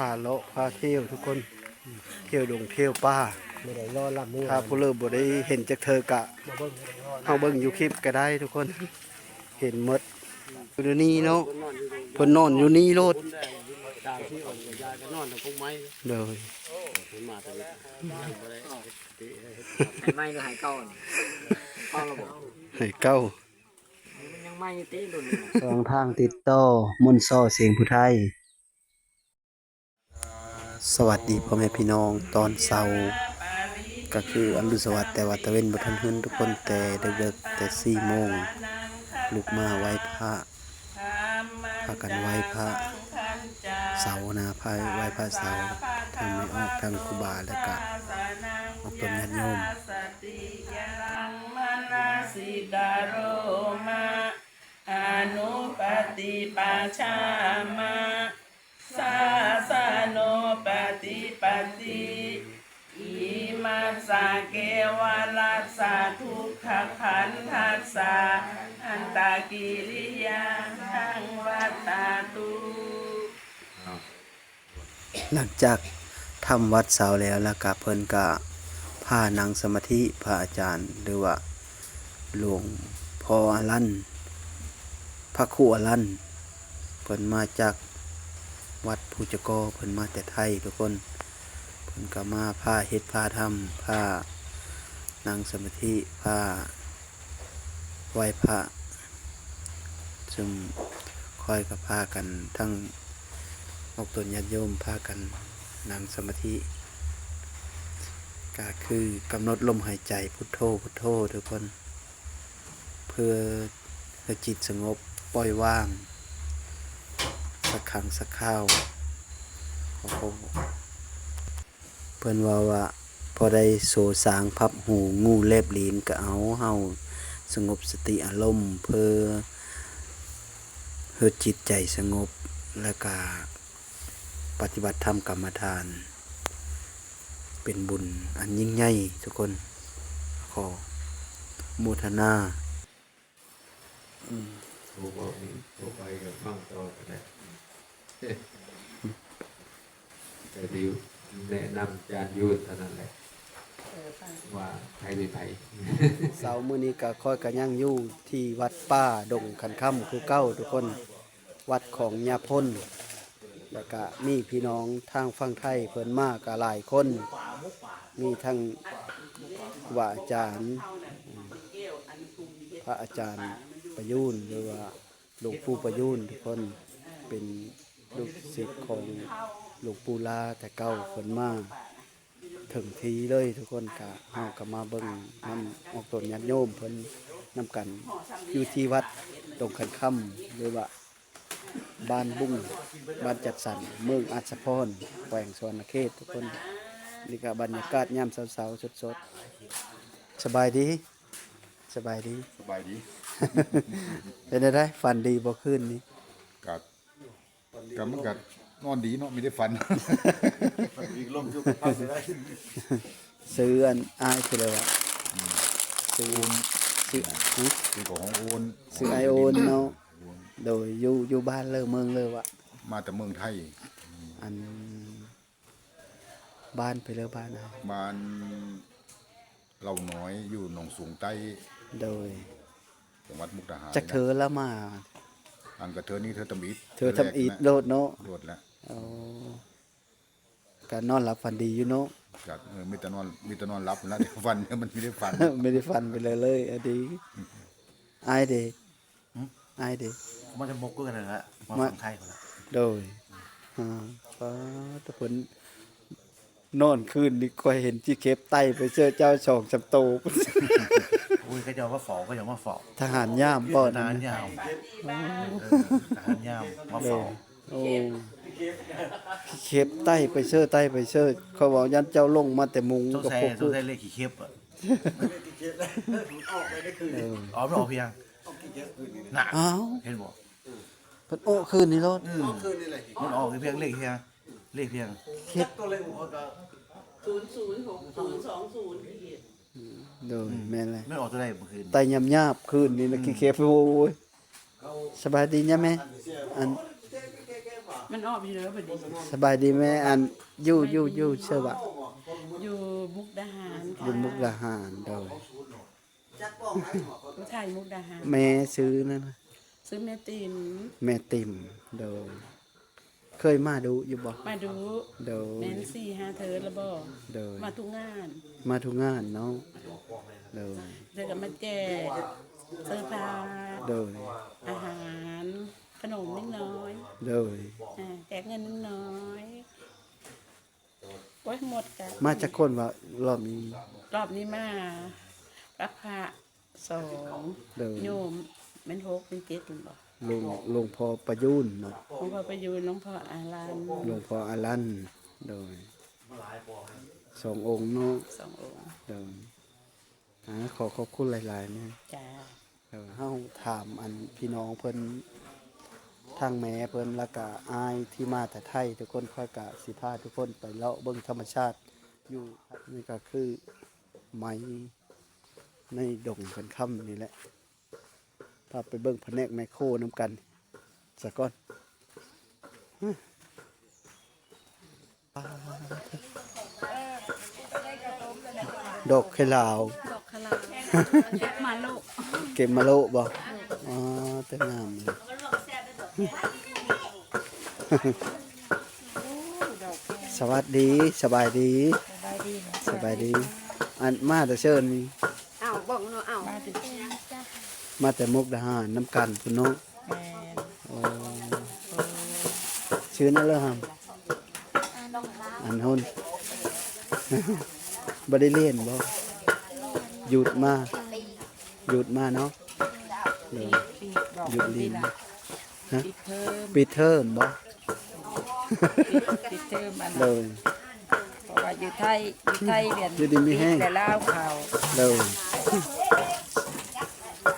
าเลาะพาเที่ยวทุกคนเที่ยวดงเที่ยวป่าไม่ได้รอรับมือถ้าผู้เลิศบ่ได้เห็นจากเธอกะมาเบิ่ง เฮาเบิ่งอยู่คลิปก็ได้ทุกคนเห็นหมดอยู่นี่เนาะเพิ่นนอนอยู่นี่โลดตามที่อ่อนยายก็นอนตรงพุ่มไม้เด้อเพิ่นมาแต่ยังบ่ได้ให้ไม้หรือให้เก่าเก่าระบบ ให้เก้ามันยังไม้ตีดุน สองทางติดต่อมนต์ซ้อเสียงผู้ไทยสวัสดีพ่อแม่พี่น้องตอนเช้าก็คืออรุณสวัสดิ์แต่ว่าตะเว้นบ่ทันขึ้นทุกคนแต่ดึกๆแต่4 โมงลุกมาไหว้พระพากันไหว้พระเสาร์นะพาไหว้พระเสาร์ทางไม่ออกทางครูบาแล้วก็ออกต้นญาติโยมอนุปฏิปัชฌามะสาสโนปฏิปติอิมัสสะเกวรัสสะทุกขขันธัสสะอันตกิริยาทังวัตตาตุหลังจากทำวัดเสาร์แล้วก็เพิ่นก็พานั่งสมาธิพระอาจารย์หรือว่าหลวงพ่ออรันพระครูอรันเพิ่นมาจากวัดภูจกอเพิ่นมาแต่ไทยทุกคนเพิ่นก็มาพาเฮ็ดพาทำพานั่งสมาธิพาไหว้พระซึ่งคอยกับพากันทั้งออกตนญาติโยมพากันนั่งสมาธิก็คือกำหนดลมหายใจพุทโธพุทโธทุกคนเพื่อให้จิตสงบปล่อยว่างสักครั้งสักคราวเพิ่นว่าพอได้โสสางพับหูงูเล็บลิ้นก็เอาเฮาสงบสติอารมณ์เพื่อให้จิตใจสงบและก็ปฏิบัติธรรมกรรมฐานเป็นบุญอันยิ่งใหญ่ทุกคนขอโมทนาถูกบอกนี้ถูกไปกับฟังต่อกันได้แต่ดิวแนะนำจานยูดเท่านั้นแหละว่าใครเป็นไผ เสาร์มื้อนี้ก็ค่อยกันยังอยู่ที่วัดป่าดงคันค่ำคือเก้าทุกคนวัดของญาพ้นแล้วก็มีพี่น้องทางฝั่งไทยเพิ่นมาก็หลายคนมีทั้งว่าอาจารย์พระอาจารย์ประยูนหรือว่าหลวงปู่ประยูนทุกคนเป็นลูกศิษย์ของหลวงปู่ลาแต่เก่าเพิ่นมาถึงทีเลยทุกคนก็เฮาก็มาเบิ่งนำออกต้นญาติโยมเพิ่นนำกันอยู่ที่วัดดงคันค่ำหรือว่าบ้านบุ้งบ้านจัดสรรเมืองอัศพรแขวงสวรรณเขตทุกคนนี่ก็บรรยากาศยามเช้าๆสดๆสบายดีสบายดี สบายดี เป็นได้ฝันดีบ่คืนนี้ กับมันกัดนอนดีเนาะไม่ได้ฟันอีกลมจุกพักได้ ซื้ออันอ้ายคือเลยว่าซื้อซื้อ คือของโอน ซื้อไอโอนเนาะโดยอยู่บ้านเลยเมืองเลยว่ะ มาแต่เมืองไทย อันบ้านไปเลยบ้านนะ บ้านเราน้อยอยู่หนองสูงใต้ โดย จังหวัดมุกดาหาร จักเธอแล้วมา อันกับเธอนี่เธอทำอีท เธอทำอีทโลดเนาะ โดดแล้ว เอาการนอนหลับฝันดีอยู่เนาะ จากมีแต่นอนรับแล้วแต่ฟันมันไม่ได้ฟัน ไม่ได้ฝันไปเลยอดีอายเด้อายเด้ มันจะมกกันเลยละมาฝั่งไทยคนละ โดยฟ้าตะเพิ่นนอนคืนนี่ค่อยเห็นที่เคปไต้ไปเจอเจ้าช่องจำโต อุ้ยก็จะมาฝอก็จะมาฝอ ทหารย่ามบ่ ทหารยาวทหารยาวมาฝอ โอ้เคปไต้ไปเชื่อไต้ไปเชื่อเขาบอกยันเจ้าลงมาแต่มุง ต้อง กับ ใส่ พวก ต้องใส่เลขขี่เข็บอ่ะอ๋อไม่ออกเพียงหนัก อ้าว เห็นบ่ เพิ่นโอ้คืนนี่รถ มันออกเพียงเลขเพียงเลขเพียง เคป 006020โดยแม่นเลย ไม่ออกตัวใดเมื่อคืน ไต้ยำๆคืนนี่นะเคปโอ้ยสบายดีนะแม่อัน มันออกอยู่แล้วบัดนี้ สบายดีแม่อันอยู่เชื่อว่า อยู่มุกดาหาร อ ค่ะ ยู่มุกดาหารโดย ผู้ไทยมุกดาหาร แม่ซื้อนั่นนะ ซื้อแม่ติม แม่ติ่มโดยเคยมาดูอยู่บ่ มาดู โดย แมนซี่หาเธอแล้วบ่ โดย มาทุกงาน มาทุกงานเนาะโดย เธอก็มาแจกเสื้อผ้า โดย อาหารขนมนิดน้อย โดย แจกเงินนิดน้อยโอ้ยหมดกัน มาจากคนว่ารอบนี้ รอบนี้มาพระพระสอง โดย โยมเป็นหกเป็นเจ็ดหรือเปล่า หลวงพ่อประยุนเนาะ หลวงพ่อประยูนหลวงพ่ออารัน หลวงพ่ออารันโดยสององค์เนาะ สององค์ โดยขอขอบคุณหลายๆเนี่ย จ้า เฮาถามอันพี่น้องเพิ่นทางแม่เพิ่นแล้วก็อายที่มาแต่ไทยทุกคนค่อยกะสิพาทุกคนไปเลาะเบิ่งธรรมชาติอยู่นี่ก็คือไม้ในดงกันค่ำนี่แหละพาไปเบิ่งแผนกไมโครน้ำกันสักก่อนดอกไข่ลาว ดอกคาราเก็บมาลูก เก็บมาโลบ่อ๋อแต่งามเลย สวัสดีสบายดี สบายดี อันมาแต่เชิญนี่ อ้าวบอกเนาะอ้าว มาแต่มุกดาหารน้ำกันคุณน้องอ๋อชื่อนั่นเลยครับอันหุน บ่ได้เรียนบ่หยุดมาเนาะเดี๋ยวหยุดเรียนฮะ ปิดเทอม ปิดเทอมบ่ ปิดเทอมอัน เลย เพราะว่าอยู่ไทยเรียน อยู่ดีมีแห้ง แต่ลาวข่าว เลย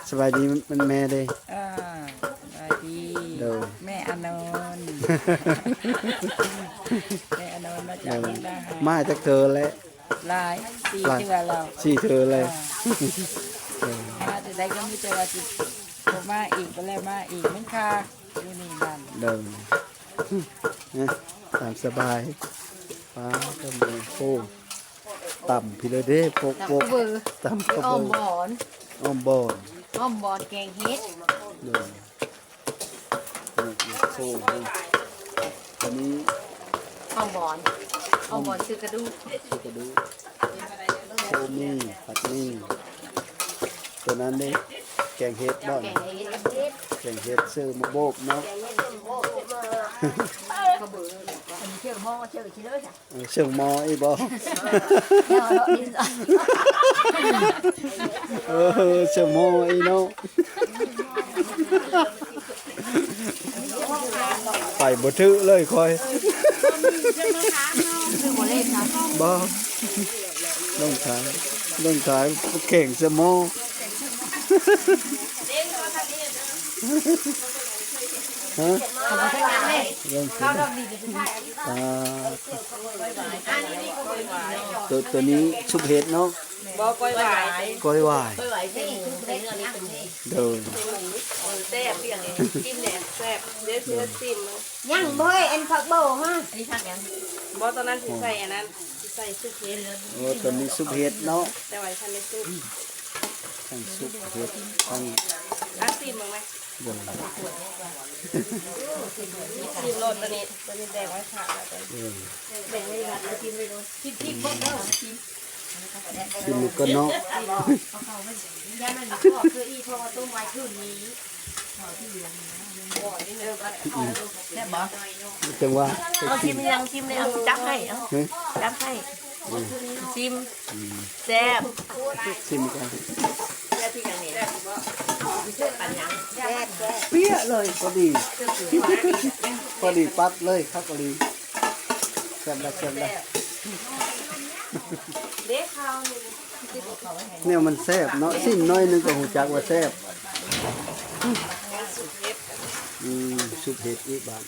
สบายดีมันแม่เด้ สวัสดี เด้อ แม่อนนท์แม่อนนท์มา เอ จาก อ มุกดาหาร มาจากเธอแล้ว หลายปีที่ว่าเรา สี่เธอเลย มาจะได้ก็มีแต่ว่าจิบ่มาอีกก็แล้วมาอีกมันค่าอยู่นี่นั่น เดินนะตามสบายฟ้าก็มีโค้งต่ำพี่เลยเด้โปกโปก เบอร์ ต่ำกระ อ้อ โบ ม น บอน อ้อมบอน อ้อมบอนแกงเฮ็ด เดินนี่โค้งอันนี้ อ้อมบอนอ้อมบอนซื้อกระดูก ที่กระดูโค้นี่ผัดนี่ตัวนั้นนี่แกงเห็ดบ่อน แกงเฮ็ด แกงเห็ดซื้อมาโบกเนาะ กระเบืออันนี้เชื่อหม้อเชื่อชิเลยจ้ะ เชิงหมออีบ่ เดี๋ยวเราดิน เชิงหมออีเนาะไปบ่ถือเลยคอย คือบ่เล่นนะ บ่ต้องขายเข่งสมอฮะ เขาบ่ใช้งานเลย เรื่อง เขาดอกดีจะใช่ อ่าตัวนี้ชุบเห็ดเนาะ บ่ก้อยหวาย ก้อยหวาย ไหวสิคือเล่นนั่งนี่ เดิน แซ่บเพียงนี้กินแหนมแซ่บเดี๋ยวเชื่อซิม ยังบ่เฮ้ยอันผักโบฮะนี่ทักยัง บ่ตอนนั้นสิใส่อันนั้นสิใส่ซุปเห็ด โอ้ตัวนี้ชุบเห็ดเนาะ แต่ว่าฉันไม่ซุป ทั้งชุบเห็ดทั้ง ซิมมั้งไหม เดิน ซิมโลดตัวนี้แดงไว้ค่ะแล้วกัน เดิน แบ่งไว้ละแล้วกินไปเลยคิดที่พวกเด้อกิน กินหมูก็เนาะ ย่านั่นก็คืออีเพราะว่าต้มไว้คืนนี้แซ่บบ่ จังว่า เอาชิมยังชิมเลยเอาจับให้เอา เฮ้ย จับให้ชิมแซ่บ ชิมกัน แซ่บที่กันนี่ปันยังแซ่บแซ่บ เปี้ยเลยพอดีปั๊บเลยครับพอดีแซ่บแล้ว เด็กข้าว เนี่ยมันแซ่บเนาะสิ้นน้อยนึงก็หูจักว่าแซ่บชุบเห็ดอีกบาง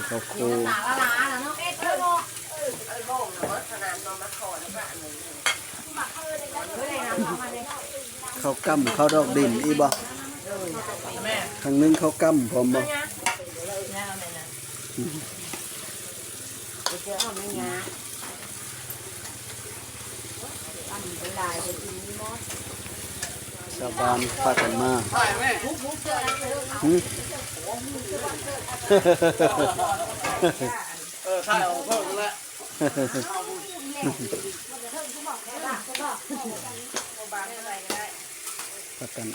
เขาโค ตาละลาแล้วเนาะ ข้าวกั้มข้าวดอกดินอีบ่ แม่ ครั้งหนึงข้าวกั้มพร้อมบ่ เจอเอาไม่งาอันเป็นลายเป็นอีนี่มด ชาวบ้านพากันมาหึ ข้าวเพิ่มแล้ว พากัน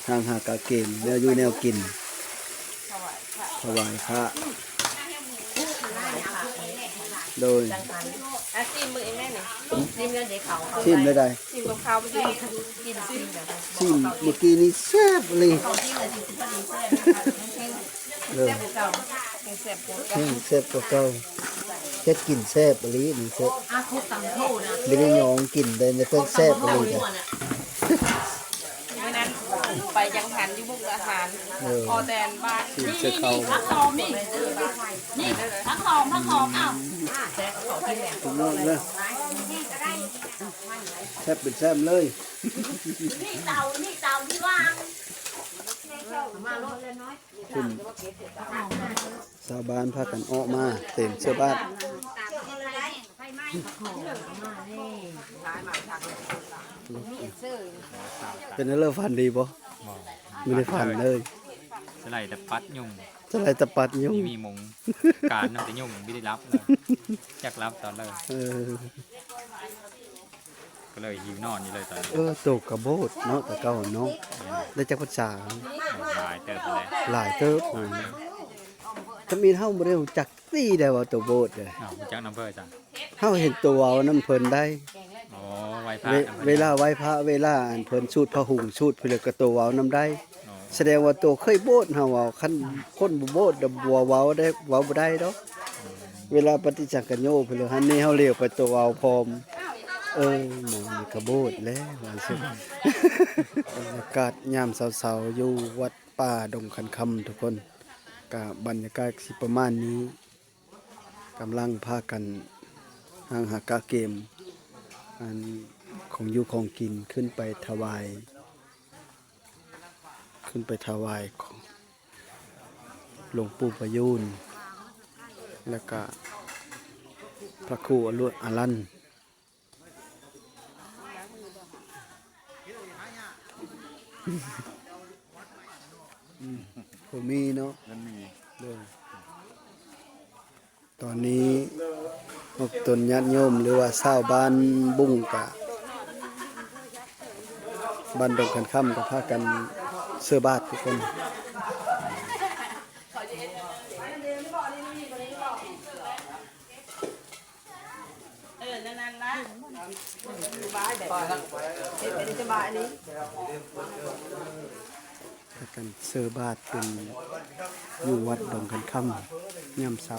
ทางหากาเกมแนวอยู่แนวกินถวายพระโดย อ่ะซิมมือเองแม่นี่ซิมเงินเด็กเขา ชิมได้ใด ซิมกับข้าวไปกินกินซิมแบบ ชิมเมื่อกี้นี้แซ่บเลย เขาที่เลยที่สุดที่แซ่บเลย แซ่บเก่าแซ่บกว่า แซ่บกว่าเก่าเฮ็ดกินแซ่บอีหลีนี่แซ่บ อ่ะคุกตำโทนะ ไม่ได้ยองกินได้ในเพิ่นแซ่บอีหลีจ้ะ วันนั้นไปยังหันอยู่มุกดาหาร ออแดนบ้าน ชิมเสื้อเขา ผักหอมนี่นี่ผักหอมอ้าว แซ่บเขาที่แหลม ทุกน้องเลยแซ่บเป็นแซ่บเลย นี่เตาที่วางมาลดเลยน้อย ขึ้นชาวบ้านพากันออกมาเต็มเสื้อบ้านเป็นเรื่องฟันดีบ่ไม่ได้ฟันเลย สไลด์แต่ปัดยุ่ง จะไรตะปัดยุ่ง ไม่มีมงการนั่นแต่ยุ่งไม่ได้รับเลยอยากรับตอนเลย เออ ก็เลยหิวนอนอยู่เลยตอนนี้ ตกกระโบดเนาะแต่เก่าเนาะได้จักภาษา หลายเติบเลย หลายเติบถ้ามีเฮาบ่ได้รู้จักตีได้ว่าตัวโบดเด้อ อ้าวจักน้ำเพื่อจ้ะ เฮาเห็นตัวเอาน้ำเพิ่นได้ โอ้ไวพระ เวลาไหว้พระเวลาอันเพิ่นสูตรพระหุงสูตรเพิ่นก็ตัวเอาน้ำได้ แสดงว่าตัวเคยโบดเฮาเอาคันคนบ่โบดดบัวเว้าได้เว้าบ่ได้ดอกเวลาปฏิจักกัญโยเพิ่นเลยหันนี้เฮาเรียกไปตัวเอาพร้อมหมอนี่ก็โบดแล้วว่าซั่น บรรยากาศยามเช้าๆอยู่วัดป่าดงคันคำทุกคนก็บรรยากาศสิประมาณนี้กำลังพากันหางหากาเกมอันของอยู่ของกินขึ้นไปถวายของหลวงปู่ประยูนแล้วก็พระครูอรุณอรันผมมีเนาะ มันมี ตอนนี้พวกตนญาติโยมหรือว่าชาวบ้านบุ้งกะบ้านดงกันค่ำก็พากันเสื้อบาททุกคน นั่นนะ พากันเสื้อบาทเป็นอยู่วัดดงกันค่ำยามเช้า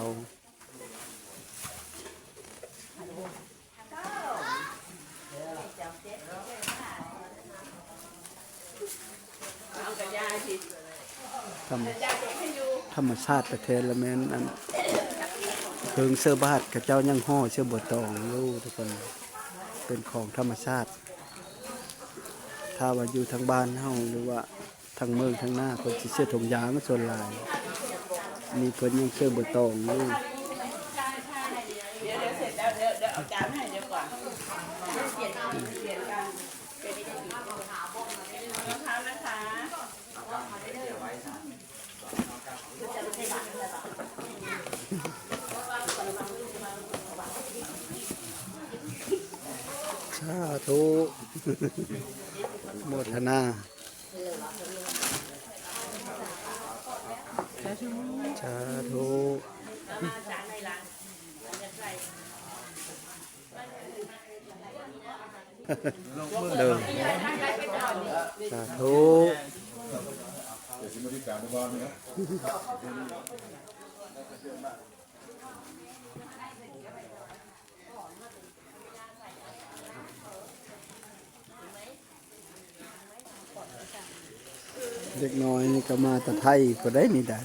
เอากระยาสิ ธรรมชาติประเทศละแม่นอันเพิงเสื้อบาทกับเจ้ายังห่อเสื้อบัวตองอยู่ทุกคนเป็นของธรรมชาติ ถ้าว่าอยู่ทางบ้านเฮาหรือว่าทางเมืองทางหน้าเพิ่นสิเสื้อถุงยางส่วนหลายมีเพิ่นยังเสื้อบัวตองอยู่ เดี๋ยวเสร็จแล้วเดี๋ยวเอาจานให้เดี๋ยวก่อนเปลี่ยนกันรองเท้านะคะ สาธุ โมทนาสาธุเดินสาธุ เดี๋ยวสิมาที่การในบ้านเนี่ย เด็กน้อยนี่ก็มาแต่ไทยก็ได้นี่ได้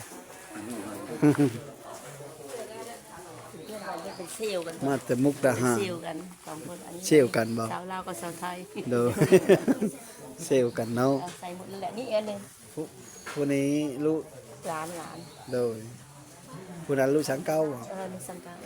เซี่ยวกัน มาแต่มุกดาหาร เซี่ยวกันสองคนอันนี้ เชี่ยวกันบ่ สาวลาวกับสาวไทย โดย เซลกันเนาะ เอาใส่หมดนั่นแหละนี่เองเลย ผู้นี้ลูก หลาน โดยผู้นั้นลูกสังเก้าบ่ ในสังกัด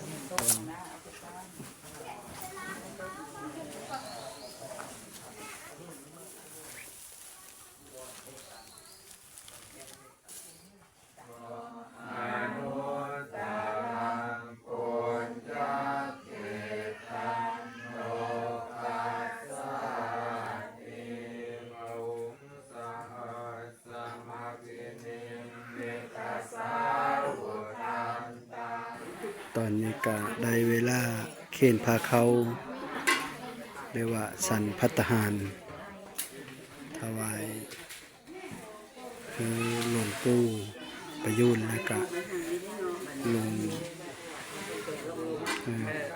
ตอนนี้ก็ได้เวลาเขนพาเขาเรียกว่าสันพัตตาหารถวายคือหลวงปู่ประยุนแล้วก็หลวง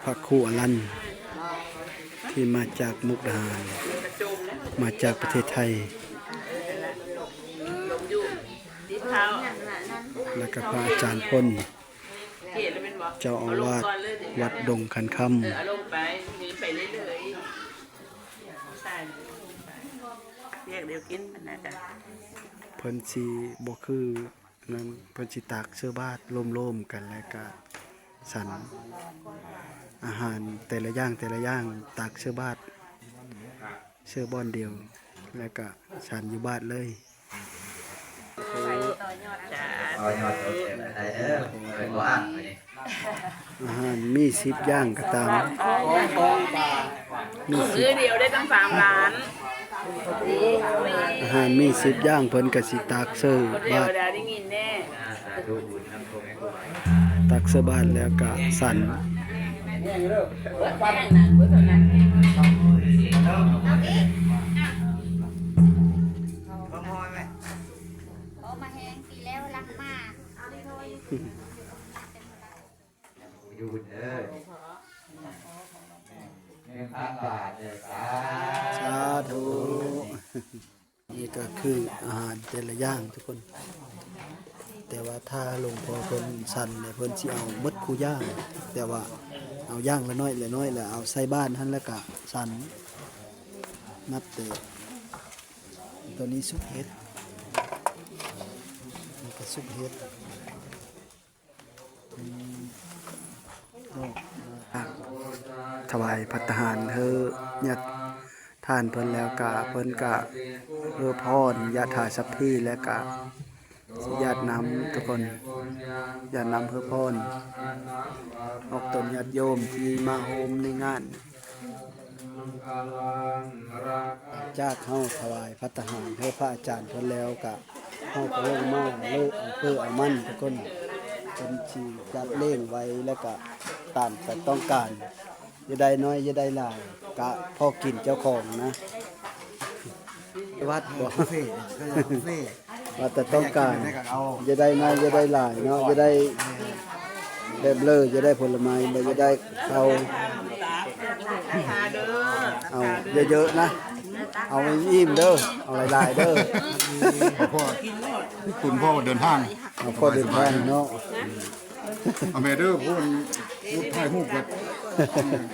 พระครูอรันต์ที่มาจากมุกดาหารมาจากประเทศไทย ดิเท้า แล้วก็พระอาจารย์พ้น เกลียดแล้วเป็นบ่ เจ้าอาวาสวัดดงคันคำ เอาลงไปนี่ไปเรื่อยๆใช่เรียกเดี๋ยวกินมันนะจ๊ะ เพิ่นสิบ่คือนั้นเพิ่นสิตากเสื้อบาทร่มๆกันแล้วก็สันอาหารแต่ละอย่างตากเสื้อบาทเสื้อบ้อนเดียว แล้วก็สันอยู่บ้านเลย จ้า อาหารมี10อย่างก็ตามมี มือเดียวได้ตั้ง3 ล้าน อาหารมี10อย่างเพิ่นก็สิตากเสื้อ คนเดีย บาว ท ได้ยินแน่ ตักเสื้อบาทแล้วก็สัน เขามาแหงปีแล้วรักมาก อยู่เด้อ1,000 บาทเด้อสา สาธุนี่ก็คืออาหารแต่ละอย่างทุกคน แต่ว่าถ้าหลวงพ่อเพิ่นสั่นเนี่ยเพิ่นสิเอาหมดคู่ย่าง แต่ว่าเอาย่างละน้อยแล้วเอาใส่บ้านหั่นแล้วก็สั่นนับแต่ตัวนี้ซุปเห็ดนี่ก็ซุปเห็ดถวายภัตตาหารเฮอญาติทานเพิ่นแล้วก็เพิ่นก็พรยะถาสัพพีแล้วก็ญาตินำทุกคนญาตินำเพื่อพรออกตนญาติโยมที่มาโฮมในงาน จากเฮาถวายภัตตาหารให้พระอาจารย์เพิ่นแล้วก็เฮาก็ลงมาเลิกเพื่อเอามันทุกคนเป็นสิจัดเล่งไว้แล้วก็ตามแต่ต้องการอย่าได้น้อยอย่าได้หลายกะพอกินเจ้าของนะวัดบ่ว่าแต่ต้องการอย่าได้น้อยอย่าได้หลายเนาะอย่าได้แบบเลออย่าได้ผลไม้บ่อย่าได้เอา ทาเด้อ เอาเยอะๆนะ เอาอิ่มเด้อ เอาหลายๆเด้อ พ่อคุณพ่อเดินทาง เอาพอเดินทางเนาะ อเมเดอร์พูดถ่ายรูปกัน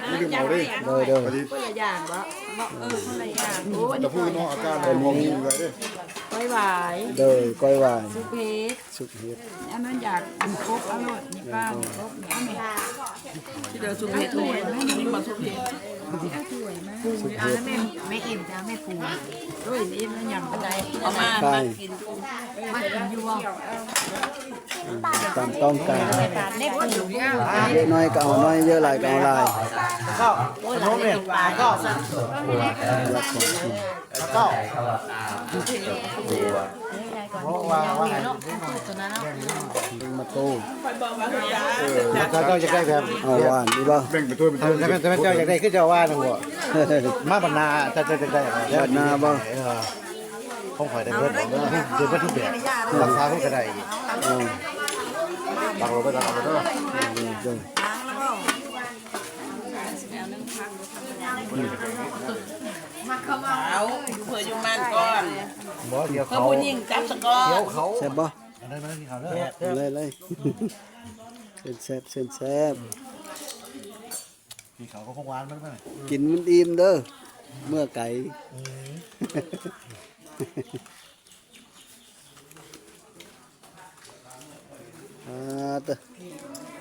ไม่ลืมเอาดิ เด้อ พอดี คนละอย่างบ่คนละอย่างโอ้ย จะพูดเนาะอาการเป็นมองอยู่เลยดิ ไว้หวาย เด้อก้อยหวาน สุเพชร สุกเฮ็ด อันนั้นอยากกินครบอร่อยนี่ป้าครบเนี่ยที่เดี๋ยวสุเพชรถ้วยแม่นี่มาสุเพชร สุกเฮ็ด ไม่อิ่มจ้าไม่ฟู ด้วยนี่มันยำอะไรเอามา ใช่ กิน มากินอยู่บ่ ตามต้องการ การเน็บอยู่ เยอะน้อยก็เอาน้อยเยอะหลายก็เอาหลาย โอ้ยเราเนี่ยปลาก็ รักของกิน เพราะว่าเนาะตัวนั้นเนาะ มาโต เจ้าจะได้แบบ เอาหวานดีบ่ แบ่งไปถ้วยเป็นถ้วย แต่เจ้าอยากได้ขึ้นเจ้าว่านะหัวมาบรรณาจะได้ บาดหน้าบ่ คงคอยได้เพิ่มเดือนทุกแบบราคาเพิ่มก็ได้ เอา ตักลงไปตักเอาไปเด้อ เด้อ เอาเผื่ออยู่มันก่อน บ่เดี๋ยว เพื่อ เขา ผู้หญิงจับสกอ เดี๋ยวเขา แซ่บบ่ ได้ไหมที่เขาเลิก เลยเส้นแซ่บ กินเขาก็คงหวานมันไหม กินมันอิ่มเด้อเมื่อไก่เด้อ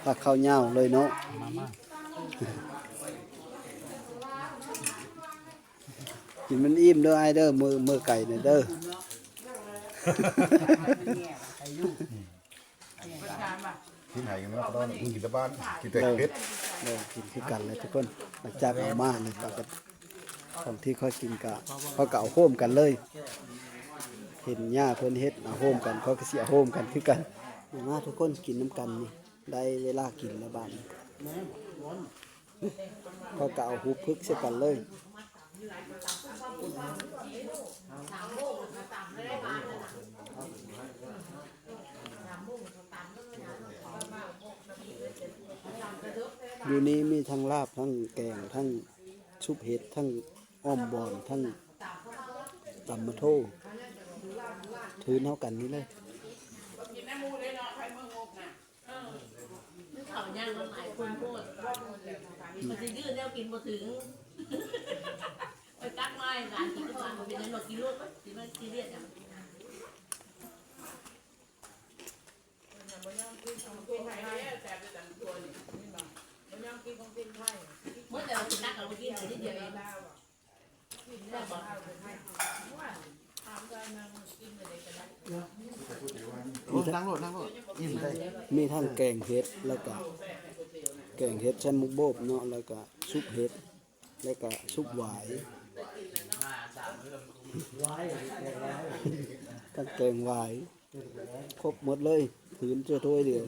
ผักข้าวเหนียวเลยเนาะกินมันอิ่มเด้อไอ้เด้อมือไก่เนี่ยเด้อ กินไหกันเนาะตอนกินแต่บ้านกินแต่เผ็ด เรากินคือกันเลยทุกคนหลังจากเอามาเนี่ยก็ของที่ค่อยกินกะเขาก็เอาโฮมกันเลย เห็นหญ้าเพิ่นเฮ็ดเอาโฮมกันเขาก็สิเอาโฮมกันคือกันมาทุกคนกินน้ำกันนี่ได้เวลากินแล้วบาดนี้เขาก็เอาหูพึกใส่กันเลยอยู่นี้มีทั้งลาบทั้งแกงทั้งซุปเห็ดทั้งอ้อมบอนทั้งตำมะโถถือเท่ากันนี่เลย เขาย่างหลายคนพูดมันจะยืดแล้วกินบ่ถึงไปตักไม้ร้านกินทุกวันมันเป็นยังไงกินรวดกินไม่กินเรียดอ่ะเมื่อแต่เรากินนักเรากินอะไรนิดเดียวเองนั่งรถอิ่มได้ มีทั้งแกงเห็ดแล้วก็แกงเห็ดชั้นมุกโบบเนาะแล้วก็ซุปเห็ดแล้วก็ซุปหวายทั้งแกงหวายครบหมดเลยผืนเจ้าถ้วยเดียว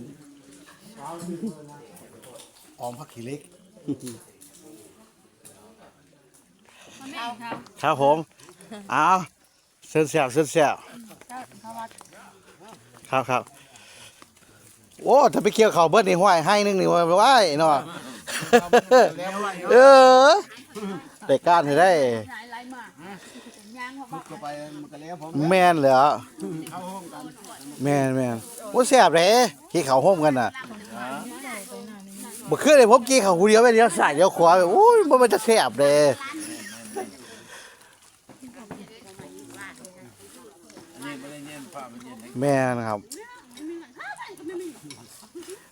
ออมผักขี้เล็ก ครับผมเอาเส้นแสบครับโอ้ถ้าไปเกี่ยวเขาเบิดนี่ห้วยให้นึงนี่ว่าไว้เนาะเออได้การให้ได้ ก็ไปมันก็แล้วผม แม่นเหรอแม่นโอ้แซ่บเลยกี่เขาห่มกันน่ะบ่คือเลยผมกี่เขาผู้เดียวไปเดียวซ้ายเดียวขวาแบบโอ้ยมันจะแซ่บเลยแม่นะครับ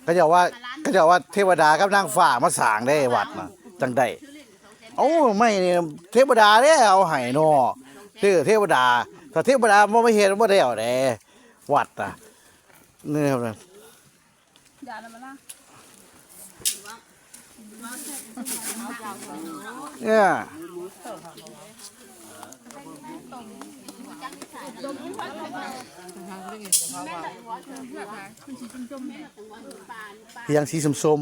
ก็จะว่าเทวดากับนางฟ้ามาสร้างได้วัดน่ะจังได้เอ้าไม่นี่เทวดาเด้เอาให้เนาะชื่อเทวดาถ้าเทวดาบ่เฮ็ดบ่ได้เอาเด้วัดน่ะนี่ครับเนี่ยเพียงสีส้ม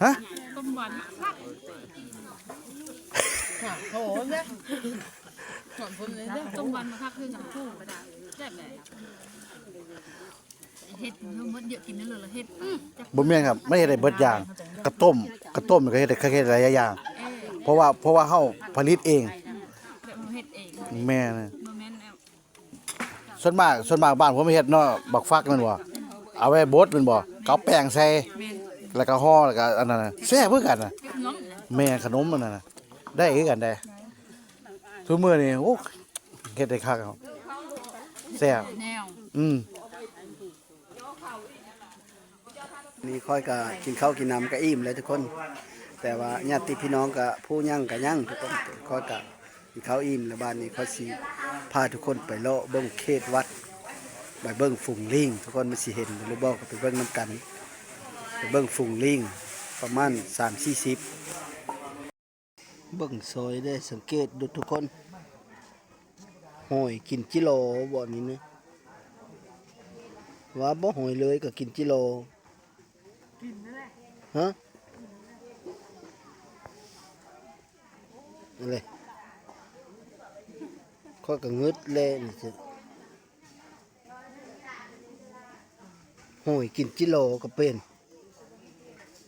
ฮะโอ้โหเนี่ยหอมพุ่นเลยเนี่ยต้มวันมาคักเพื่อนสามคู่ก็ได้แซ่บเลยเห็ดเพิ่มเยอะกินนั่นเลยเห็ด บ่แม่นครับไม่ได้เบิดอย่างกระต้มก็เฮ็ดได้หลายอย่างเพราะว่าเฮาผลิตเอง เห็ดเอง แม่น โมเมนต์ ส่วนมากบ้านผมเฮ็ดเนาะบักฟักแม่นบ่เอาไว้บดแม่นบ่ก็เอาแป้งใส่แล้วก็ห่อแล้วก็อันนั้นน่ะแซ่บคือกันน่ะแม่ขนมมันน่ะได้คือกันได้ทุกมื้อนี่โอ้เฮ็ดได้คักครับแซ่บ แนว นี่ค่อยก็กินข้าวกินน้ำก็อิ่มเลยทุกคน แต่ว่าญาติพี่น้องก็ผู้ยั่งก็ยั่งทุกคนค่อยก็กินข้าวอิ่มแล้วบ้านนี้ค่อยสิพาทุกคนไปเลาะเบิ่งเขตวัดไปเบิ่งฝูงลิงทุกคนมันสิเห็นหรือบ่ก็ไปเบิ่งนำกันไปเบิ่งฝูงลิงประมาณ3-40เบิ่งซอยได้สังเกตดูทุกคนหอยกินจิโลบ่นี้นะว่าบ่หอยเลยก็กินจิโลฮะอะไรข้อยก็งึดเลยนี่สิหอยกินจิโลก็เป็น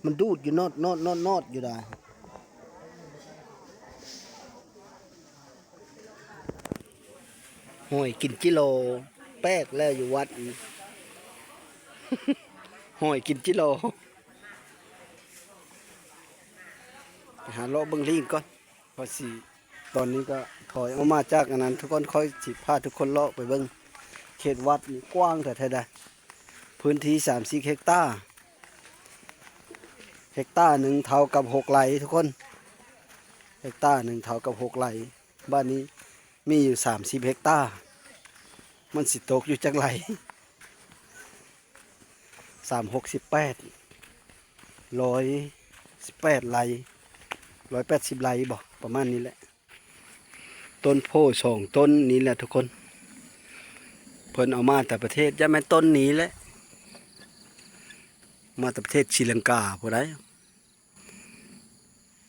มันดูดอยู่นอดอยู่ได้หอยกินจิโลแป๊กแล้วอยู่วัด หอยกินจิโล เลาะเบิ่งลิงก่อนพอสิตอนนี้ก็ถอยออกมาจากอันนั้นทุกคนค่อยสิพาทุกคนเลาะไปเบิ่งเขตวัดนี่กว้างแต่แท้ใดพื้นที่30เฮกตาร์เฮกตาร์หนึ่งเท่ากับ6ไร่ทุกคนเฮกตาร์หนึ่งเท่ากับ6ไร่บ้านนี้มีอยู่30เฮกตาร์มันสิตกอยู่จักไร่368 118ไร่180ไร่บ่ประมาณนี้แหละต้นโพ2ต้นนี้แหละทุกคนเพิ่นเอามาแต่ประเทศอย่าแม่นต้นนี้แหละมาแต่ประเทศศรีลังกาผู้ใด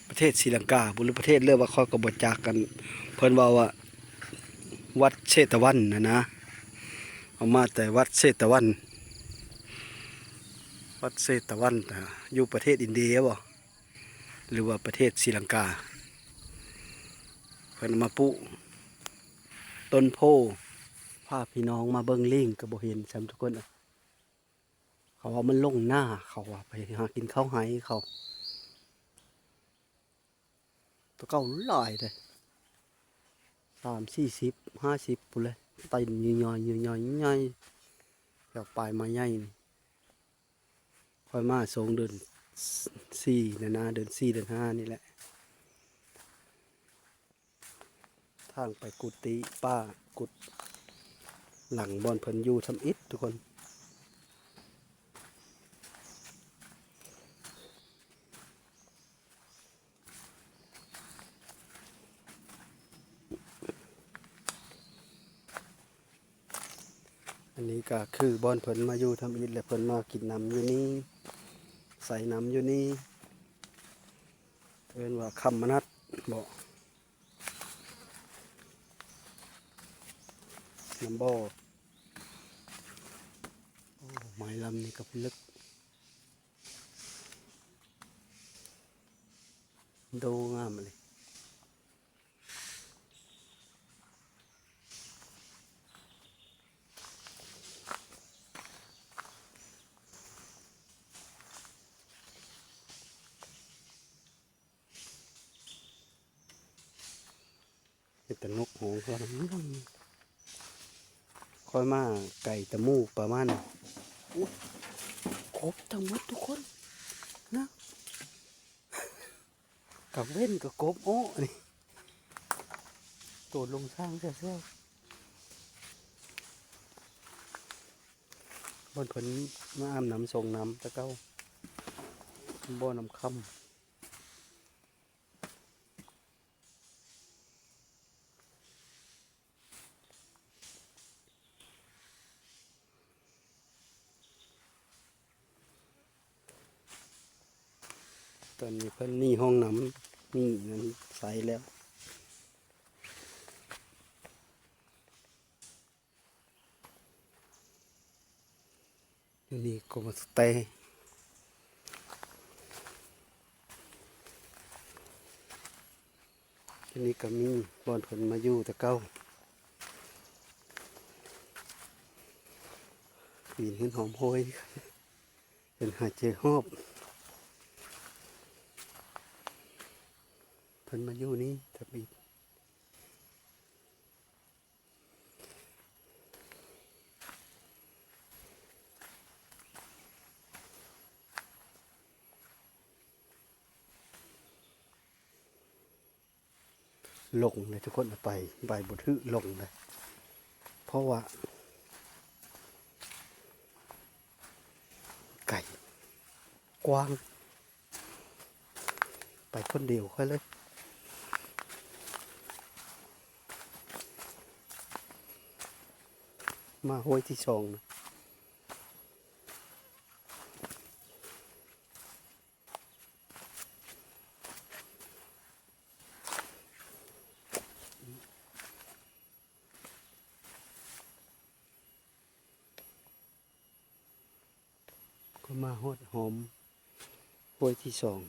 ประเทศศรีลังกาบุหรือประเทศเรียกว่าเขาก็บ่จักกันเพิ่นว่าวัดเชตวันนะเอามาแต่วัดเชตวันอยู่ประเทศอินเดียบ่หรือว่าประเทศศรีลังกาเพิ่นมาปลูกต้นโพพาพี่น้องมาเบิ่งลิงก็บ่เห็นซ้ำทุกคนเขาว่ามันลงหน้าเขาว่าไปหากินข้าวไหเขาตัวเก่าหลายเลย30 40 50พุ่นเลยไตย่อยๆใหญ่ๆแล้วปลายมาใหญ่นี่ค่อยมาส่งเดือน4นะเดือน4เดือน5นี่แหละทางไปกุฏิป้ากุดหลังบอนเพิ่นอยู่ทำอิฐทุกคนอันนี้ก็คือบอนเพิ่นมาอยู่ทำอิฐและเพิ่นมากินน้ำอยู่นี่ใส่น้ำอยู่นี่เพิ่นว่าคำมนัดบอกน้ำบ่อไม้ลำนี่ก็ลึกดูงามเลยแต่นกหงส์ก็ค่อยมาไก่ตะมูประมาณครบทั้งหมดทุกคนนะกับเว้นกับกบโอ้นี่โดดลงสร้างเสี้ยวบนผลมาอาบน้ำส่งน้ำตะเก้าบ่อน้ำค่ำตอนนี้เพิ่นมีห้องน้ำนี่นั่นใสแล้วอยู่นี่ก็มาสเตย์ที่นี่ก็มีบอนเพิ่นมาอยู่แต่เก้าปีนขึ้นหอมโหยเป็นหาเจอหอบเพิ่นมาอยู่นี่แต่ปีลงเลยทุกคนไปใบบุตรลงเลยเพราะว่าไก่กว้างไปคนเดียวค่อยเลยมาห้วยที่สองนะก็มาหดหอมห้วยที่สอง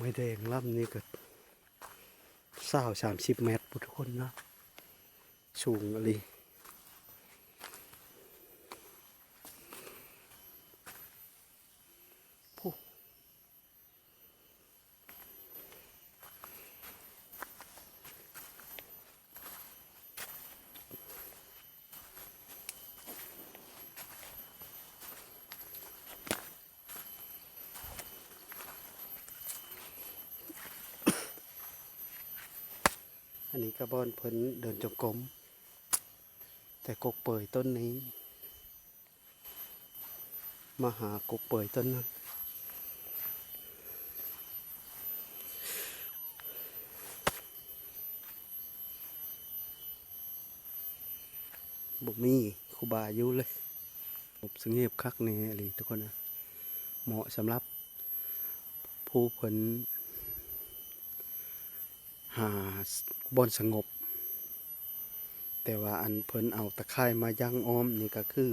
ไม่แดงล่ำนี่ก็ 20-30 เมตรพุทุกคนเนาะสูงอะไรผู้อันนี้ก็บอนเพิ่นเดินจงกรมแต่กกเปยต้นนี้มาหากกเปยต้นนั้นบ่มีครูบาอยู่เลยผมสงบคักแน่อะไรทุกคนนะเหมาะสำหรับผู้เพิ่นหาบอนสงบแต่ว่าอันเพิ่นเอาตะไคร่มายั่งอ้อมนี่ก็คือ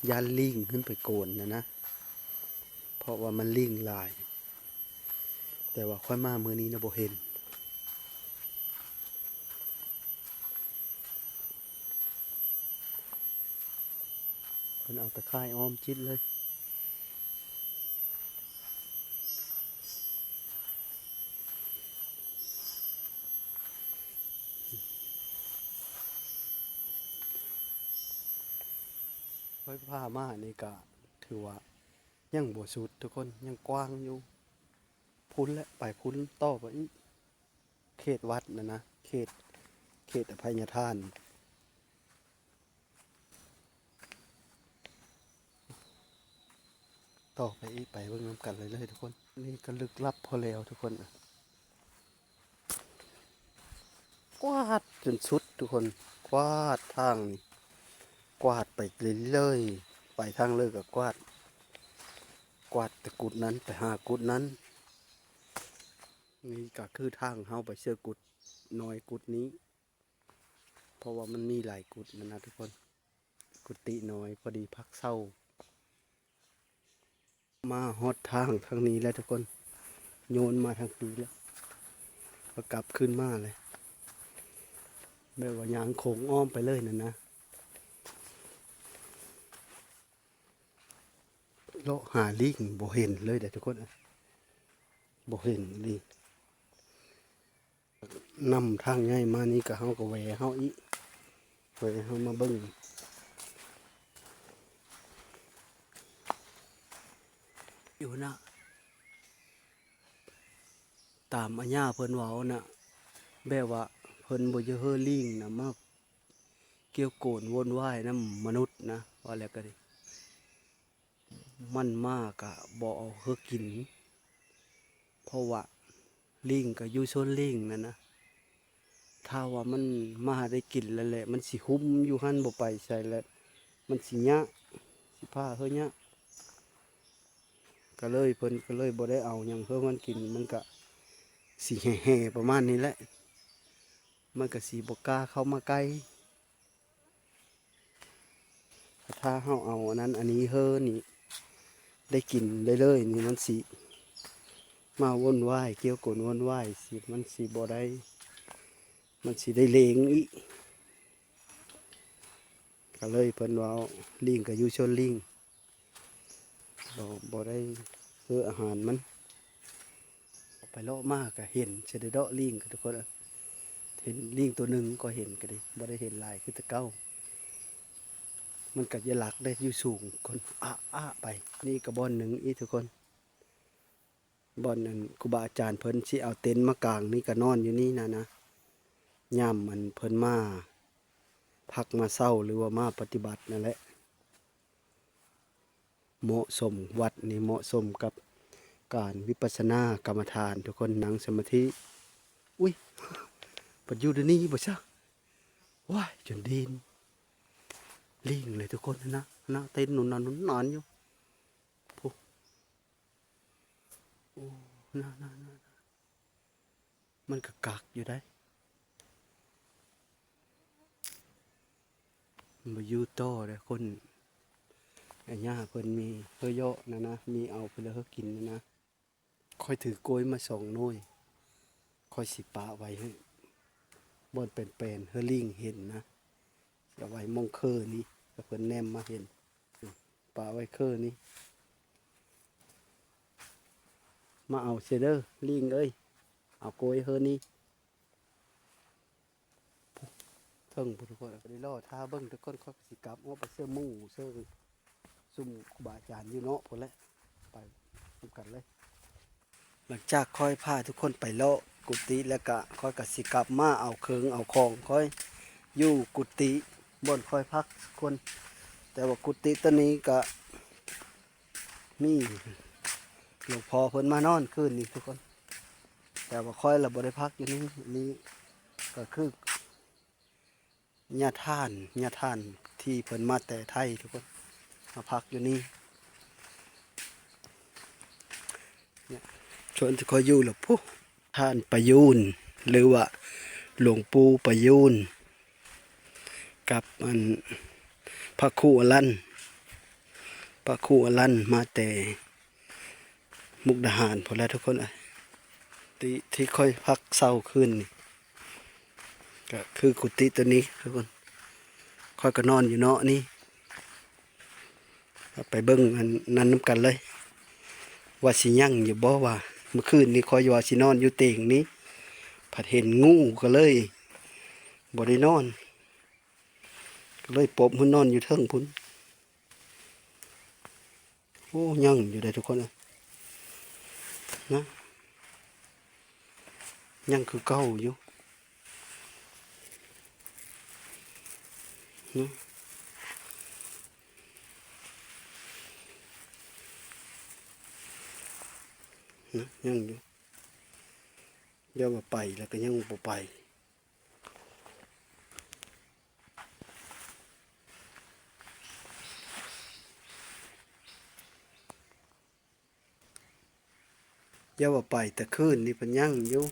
ย่านลิงขึ้นไปโกนนะเพราะว่ามันลิงหลายแต่ว่าค่อยมามื้อนี้นะบ่เห็นเพิ่นเอาตะไคร่อ้อมจิตเลยไว้ผ้ามานี่ก็ถือว่ายังบ่สุดทุกคนยังกว้างอยู่พุ้นและไปพุ้นต่อไปอีกเขตวัดนะเขตอภัยทานต่อไปอีกไปเบิ่งน้ำกันเลยทุกคนนี่ก็ลึกลับพอแล้วทุกคนกวาดจนสุดทุกคนกวาดทางนี่กวาดไปเรื่อยๆไปทางเลยก็กวาดแต่กุดนั้นไปหากุดนั้นนี่ก็คือทางเฮาไปเชื่อกุดน้อยกุดนี้เพราะว่ามันมีหลายกุดนะทุกคนกุฏิน้อยพอดีพักเศร้ามาฮอดทางนี้แล้วทุกคนโยนมาทางนี้แล้วก็กลับขึ้นมาเลยแบบว่ายางโขงอ้อมไปเลยนะเลาะหาลิงบ่เห็นเลยเด้อทุกคนบ่เห็นลิงนำทางง่ายมานี่ก็เฮาก็แหวเฮาอีแหวเฮามาเบิ่งอยู่นะตามอาญาเพิ่นเว้านะแบบว่าเพิ่นบ่จะเฮอลิงนะมาเกี่ยวโกนวนว่ายนำมนุษย์นะว่าแล้วก็ดิมันมากอะบ่เอาเฮอกินเพราะว่าลิงก็อยู่ชนลิงนะถ้าว่ามันมาได้กินแล้วแหละมันสิหุ้มอยู่หั่นบ่ไปใส่แล้วมันสิยะสิพาเฮอยะก็เลยเพิ่นก็เลยบ่ได้เอาหยังเฮอมันกินมันก็สิแห่ๆประมาณนี้แหละมันก็สิบ่กล้าเข้ามาใกล้ถ้าเฮาเอาอันนั้นอันนี้เฮอนี่ได้กินได้เลยนี่มันสิมาวนว่ายเกี่ยวกลวนว่ายสิมันสิบ่ได้มันสิได้เลงอีกก็เลยเพิ่นว่าลิงก็อยู่ชนลิงบ่ได้เพื่ออาหารมันไปเลาะมากก็เห็นเสด็จเดาะลิงก็ทุกคนเห็นลิงตัวหนึ่งก็เห็นก็ดิบ่ได้เห็นหลายคือแตะเก้ามันก็จะหลักได้อยู่สูงคนอ้าไปนี่ก็บ่อนหนึ่งอีทุกคนบ่อนนั้นครูบาอาจารย์เพิ่นสิเอาเต็นท์มากางนี่ก็นอนอยู่นี่นะย่ำมันเพิ่นมาพักมาเศร้าหรือว่ามาปฏิบัตินั่นแหละเหมาะสมวัดนี่เหมาะสมกับการวิปัสสนากรรมฐานทุกคนนั่งสมาธิอุ้ยปัจจุบันนี้บ่ซะว้ายจนดินลิงเลยทุกคนนะเต้นนอนอยู่ปุ๊บโอ้มันก็กักอยู่ได้มาอยู่ต่อเลยคนไอ้ย่าเพิ่นมีเพื่อเยอะนะมีเอาไปแล้วกินนะค่อยถือโกยมา2 หน่วย ค่อยสิปะไว้ให้บนเป็นๆเฮอลิงเห็นนะเอาไว้มองเคอนี้ก็เพิ่นแนมมาเห็นปะไว้เคอนี้มาเอาเซเดอร์ลิงเอ้ยเอาโกยเฮอนี้เทิงทุกคนก็ได้รอท่าเบิ่งทุกคนเขาสิกลับว่าไปเสื้อมู่เสื้อซุ่มครูบาอาจารย์อยู่เนาะพุ่นแหละไปทำกันเลย หลังจากค่อยพาทุกคนไปเลาะกุฏิแล้วก็ค่อยกสิกลับมาเอาเครื่องเอาของค่อยอยู่กุฏิบนค่อยพักคน แต่ว่ากุฏิตัวนี้ก็มีหลวงพ่อเพิ่นมานอนคืนนี้ทุกคน แต่ว่าค่อยเราบ่ได้พักอยู่นี่ก็คือญาติท่านที่เพิ่นมาแต่ไทยทุกคนมาพักอยู่นี่ชวนที่คอยอยู่หรอผู้ท่านประยูนหรือว่าหลวงปู่ประยูนกับพระครูอรันมาแต่มุกดาหารพอแล้วทุกคนที่ค่อยพักเศร้าขึ้นนี่ก็คือกุฏิตัวนี้ทุกคนค่อยก็นอนอยู่เนาะนี่ไปเบิ้งนั้นน้ำกันเลยว่าสิยั่งอยู่บ่ว่าเมื่อคืนนี้คอยว่าสินอนอยู่เตียงนี้ผัดเห็นงูก็เลยบ่ได้นอนก็เลยปบหุ่นนอนอยู่เทิงพุ่นโอ้ยั่งอยู่ได้ทุกคนนะยั่งคือเก่าอยู่นะยังอยู่ย่ามาไปแล้วก็ยังบ่ไปย่ามาไปแต่คืนนี่เพิ่นยังอยู่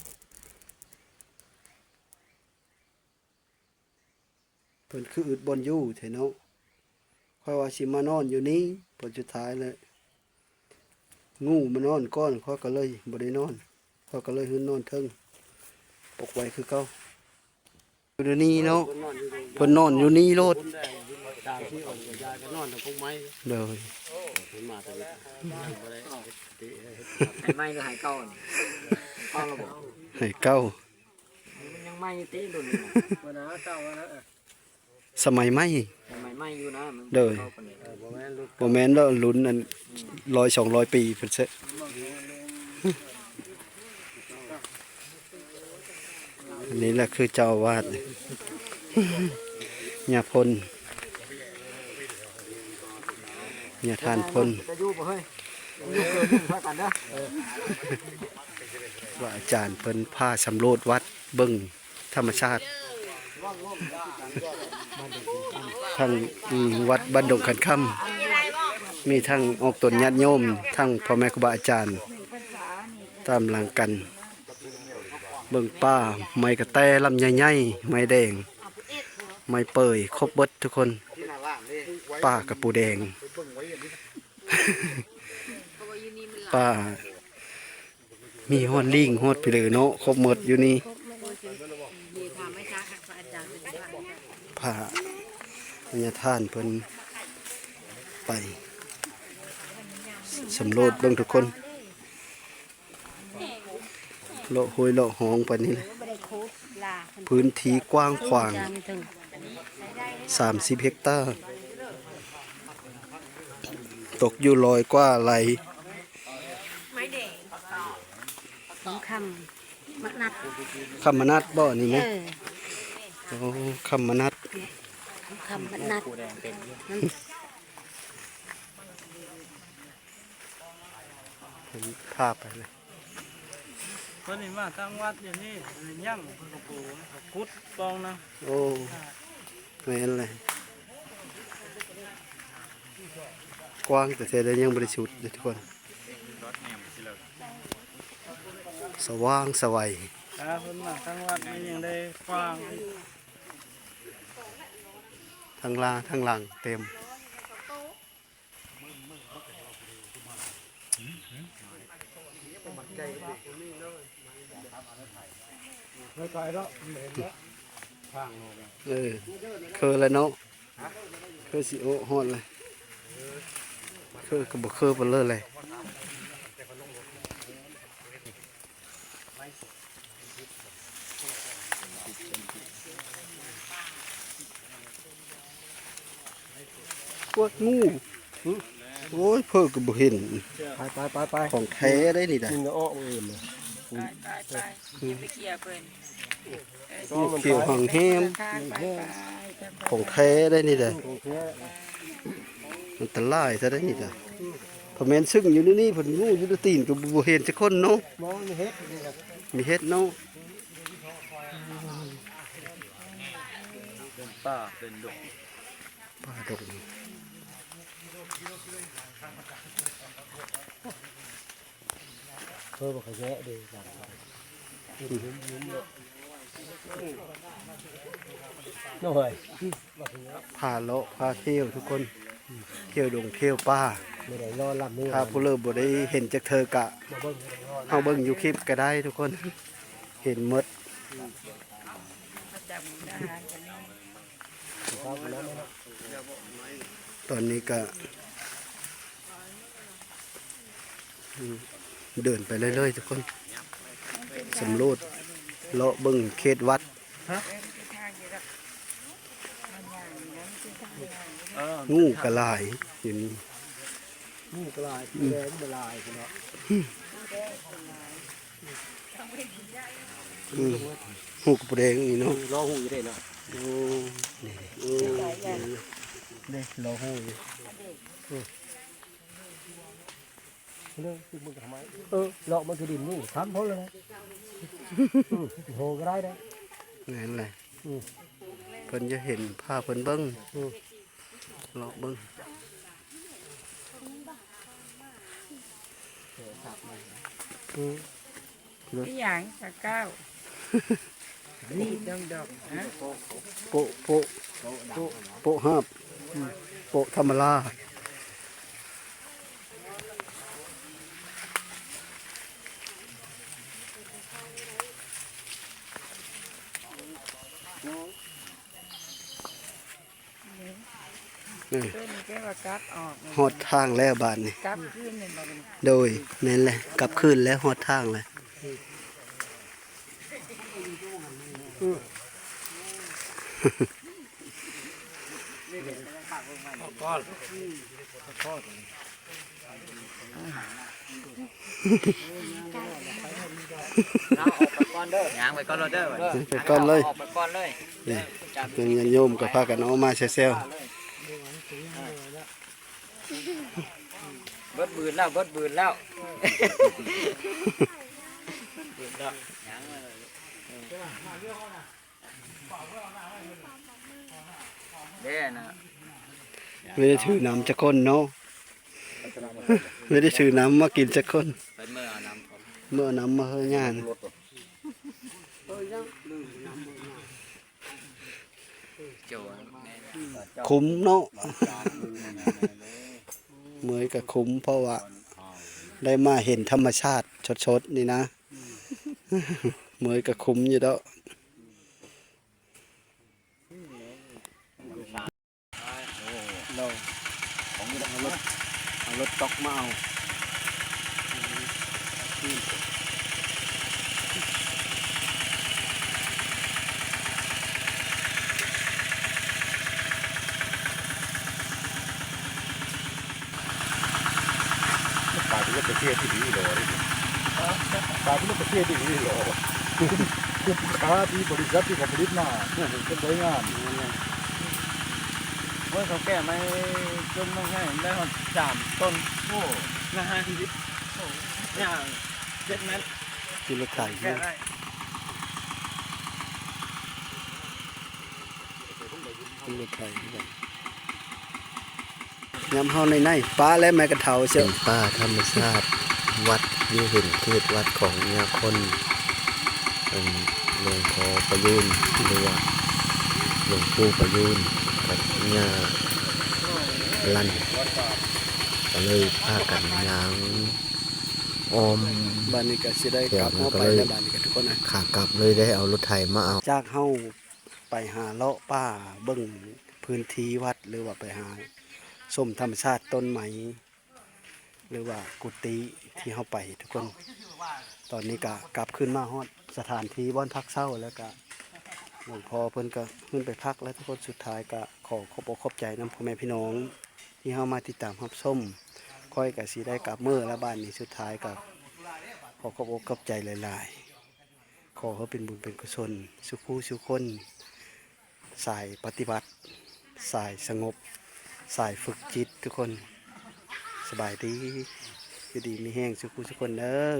เพิ่นคืออึดบนอยู่แท้เนาะค่อยว่าสิมานอนอยู่นี้ผลสุดท้ายเลยงูมานอนก้อนเขาก็เลยบ่ได้นอนเขาก็เลยหื้นนอนเทิงปกไว้คือเก่าอยู่นี่เนาะเพิ่นนอนอยู่นี่โลด ตามที่อ่อนกับยายก็นอนตรงพงไม้ เลย เห็นมาแต่ละบ่ได้ให้ไม้หรือให้เก้าเก้าระบบ ให้เก่า มันยังไม้ตีดุนวันนะเก้าวันนะ สมัยใหม่ ทำไมไม้อยู่นะมัน เลยบ่แม่นแล้วลุ้นอัน100-200 ปีเพิ่นเซะอันนี้แหละคือเจ้าอาวาสญาพลญาทานพล จะอยู่บ่เฮ้ยอยู่เกินเท่ากันเด้อ ว่าอาจารย์เพิ่นพาสำรวจวัดเบิ่งธรรมชาติทั้งวัดบ้านดงขันค่ำมีทั้งออกตนญาติโยมทั้งพ่อแม่ครูบาอาจารย์ตามหลังกันเบิ่งป้าไม้กระแตลำใหญ่ๆไม้แดงไม้เปื่อยครบเบิดทุกคนป้ากับปูแดงป้ามีฮอดลิงฮอดไปเลยเนาะครบหมดอยู่นี่ผ้าพญาท่านเพิ่นไปสำรวจเบิ่งทุกคนเลาะห้วยเลาะหองไปนี่เลยพื้นที่กว้างขวาง30 เฮกตาร์ตกอยู่100 กว่าไหลคำมัดนัด คำมนัดบ่นี่ไหมโอ้คำมนัด คำมัดนัด ผมพาไปเลย คนนี้มาทางวัดอย่างนี้ยั่งหลวงปู่กุดกองนะ โอ้ไม่เห็นเลยกว้างแต่เสียดายยังบริสุทธิ์เลยทุกคนสว่างสวัย คนมาทางวัดนี่ยังได้ฟัง ทั้งล่างทั้งหลังเต็ม คือแล้วเนาะคือสิโอฮอดเลยคือก็บ่คือบ่เลยเลยพวกงูโอ้ยเพิ่นก็บ่เห็นไปของแท้ได้นี่ดะ มึงก็อ้อมือเลย ไปไปเคลียร์เพิ่น เขียวหางแฮม ไป ของแท้ได้นี่ดะมันตรายซะได้นี่ดะพอแม่นซึ่งอยู่นี่เพิ่นงูอยู่ในตีนก็บ่เห็นจักคนเนาะ มองเฮ็ด มีเฮ็ดเนาะ ป้าเป็นดก ป่าดง เพิ่มขยะดีจังน้อย พาเลาะพาเที่ยวทุกคนเที่ยวดงเที่ยวป่า ไม่ได้รอลำนี่ ถ้าผู้เลิกบ่ได้เห็นจากเธอกะเฮาเบิ่งอยู่คลิปก็ได้ทุกคน เห็นหมด ประจำอาหารกันนี่ ตอนนี้ก็เดินไปเรื่อยๆทุกคนสำรวจเลาะเบิ่งเขตวัดงูกระลายอยู่นี่ นี่กลายแดงกลายเนาะ หูกระแดงนี่เนาะ รอหูอยู่ได้เนาะ โอ้นี่รอหูอยู่ เรื่องที่มึงทำไมเลาะมันคือดินนี่ทำพ้นเลยนะโหก็ได้นะ นั่นแหละเพิ่นจะเห็นภาพเพิ่นเบิ่งเลาะเบิ่ง พี่หยางกับก้าวนี่ดอกๆนะ โปะโปะโปะห้าบโปะธรรมดานี่ เพิ่นแค่ว่ากัดออก ฮอดทางแล้วบาดนี่ กัดขึ้นนี่บ่เป็น โดยนั่นแหละกลับคืนแล้วฮอดทางเลยยางไปก่อนเด้อ ไปก่อนเลย ออกไปก่อนเลย นี่เป็นญาติโยมก็พากันเอามาแซว เบิดบืนแล้วเบิดบืนแล้วเด้นะ ๆไม่ได้ถือน้ำจักคนเนาะไม่ได้ถือน้ำมากินจักคน เป็นเมื่อเอาน้ำก่อน เมื่อน้ำมาเฮยงาน โจร คุ้มเนาะเหมือนกับคุ้มเพราะว่าได้มาเห็นธรรมชาติสดๆนี่นะเหมือนกับคุ้มอยู่แล้วเราของเอารถตอกมาเอากลายเป็นประเทศที่ดีเลยกลายเป็นประเทศที่ดีเลยคุ้มค่าที่บริษัทที่เขาผลิตมาเป็นสวยงาม เมื่อเขาแก้ไม่จนต้องให้ได้3 ต้นโอ้นะฮะชีวิตโอ้อย่าง7 เมตร ที่รถไถ แก้ได้ ที่รถไถย้ำเฮาในป้าและแม่กระเถาเสียป้าธรรมชาติวัดอยู่เห็นเขตวัดของญาคนหลวงพ่อประยูนหรือว่าหลวงปู่ประยูนกับญาลั่นก็เลยพากันย้าง ออม บ้านนี้ก็สิได้กลับ เดี๋ยว เฮาไป ก็เลย แล้วบ้านนี้ก็ทุกคนนะ ขากลับเลยได้เอารถไถมาเอา จากเฮาไปหาเลาะป่าเบิ่งพื้นที่วัดหรือว่าไปหาชมธรรมชาติต้นไม้หรือว่ากุฏิที่เฮาไปทุกคน ตอนนี้ก็กลับขึ้นมาฮอดสถานที่บ่อนพักเช้าแล้วก็หลวงพ่อเพิ่นก็ขึ้นไปพักแล้วทุกคนสุดท้ายก็ขอขอบอกขอบใจนำพ่อแม่พี่น้อง ที่เฮามาติดตามรับชมค่อยก็สิได้กลับมื้อแล้วบ้านนี้สุดท้ายก็ขอขอบอกขอบใจหลายๆ ขอให้เป็นบุญเป็นกุศลสุขผู้สุขคนสายปฏิบัติ สายสงบ สายฝึกจิตทุกคนสบายดีอยู่ดีมีแห้งสุขผู้สุขคนเด้อ